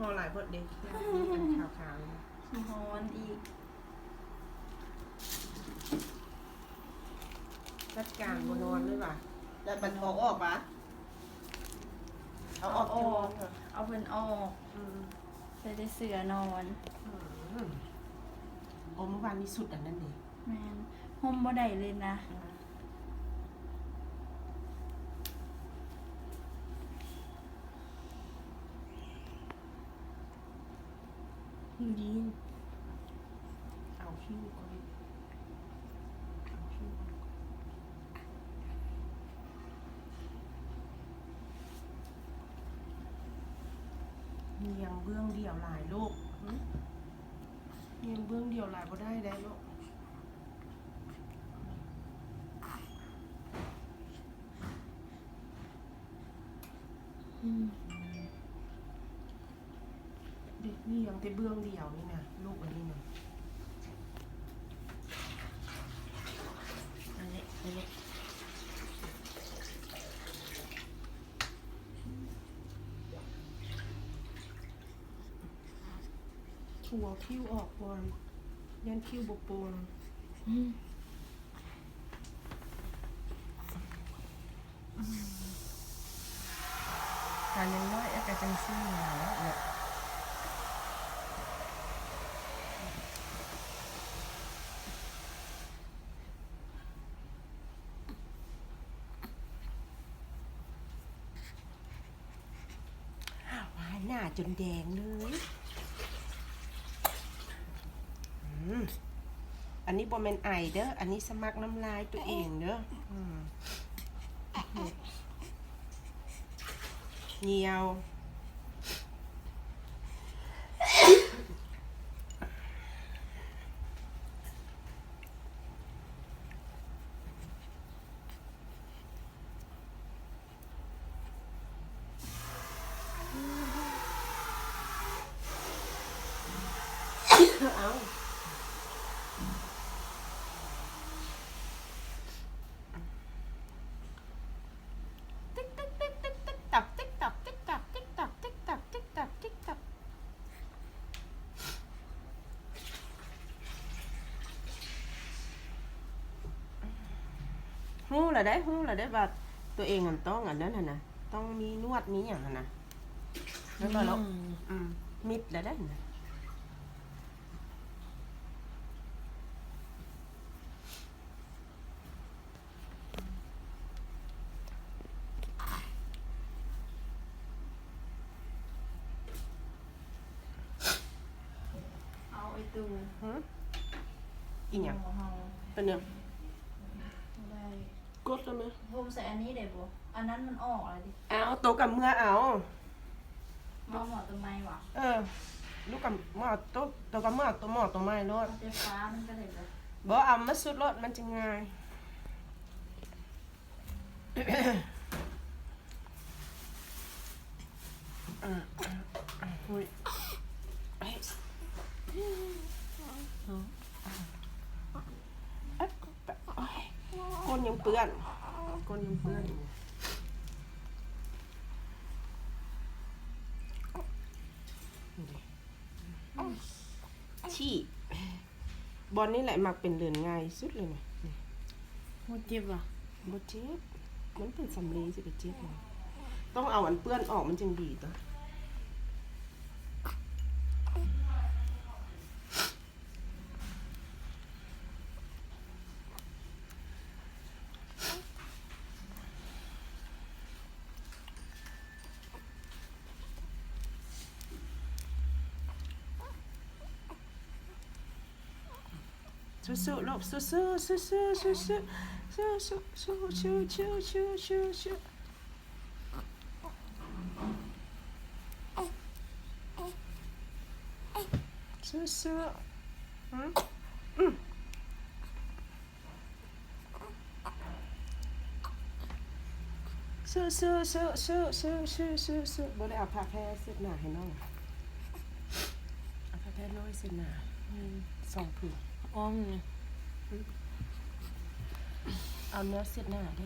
อหลายเบิดเด็กขาวๆ ขี้ฮ้อนอีกจัดการบนอนเลยว่ะแล้วมันออกปะเอาออก เอาเพิ่นออกจะได้เสือนอน โอ้เมื่อวานมีสุดอันนั้นดิ แม่นห่มบ่ได้เลยนะดีเอาคิ้วก่อนเอาคิ้วก่อนเนียงเบื้องเดี่ยวหลายลูกเนียงเบื้องเดี่ยวหลายก็ได้ลูกเด็กนี่ยังแต่เบื้องเดี่ยวนี่นะลูกอันนี้นะอันนี้ถั่วคิ้วออกก่อนยันคิ้วบกโปนการยังน้อยอากาศจังซี่หนาวเนี่ยวายหน้าจนแดงเลยอันนี้บอมเมนไอเด้ออันนี้สมัครน้ำลายตัวเองเด้อเหนียวเอาติ๊กติ๊กติ๊กติ๊กติ๊กตับติ๊กตับติ๊กตับติ๊กตับติ๊กตับติ๊กตับติ๊กตับหู้ละได้ว่าตัวเองมันต้องอันนั้นน่ะต้องมีนวดมีอย่างนั้นนะแล้วก็แล้วมิดแล้วได้นะเอาไอ้ตูอีหยัง เฮา เป็นยัง ได้ กดแล้วไหม ห่มใส่อันนี้ได้บ่อันนั้นมันออกอะไรดิ เอาโตกับเมื่อเอา มาหมอต้นไม้ว่ะ ลูกกับหม้อโตกับหม้อตัวหม้อตัวไม้รถ เอาไฟฟ้ามันก็ได้เลย บ่เอามาสุดรถมันจะง่ายอุ้ยก้นยังเปื้อนอยู่ชี้บอลนี่แหละมักเป็นเรือนง่ายสุดเลยนะ โหเจ็บว่ะ บ่เจ็บมันเป็นสำลีสิไปเจ็บเลยต้องเอาอันเปื้อนออกมันจึงดีตัวสู้ๆลูกสู้ๆบ่ได้เอาผ้าแพรเช็ดหน้าให้น้องเอาผ้าแพรน้อยเช็ดหน้า2 ผืน อ้อมนี่ เอาเนื้อเช็ดหน้าดิ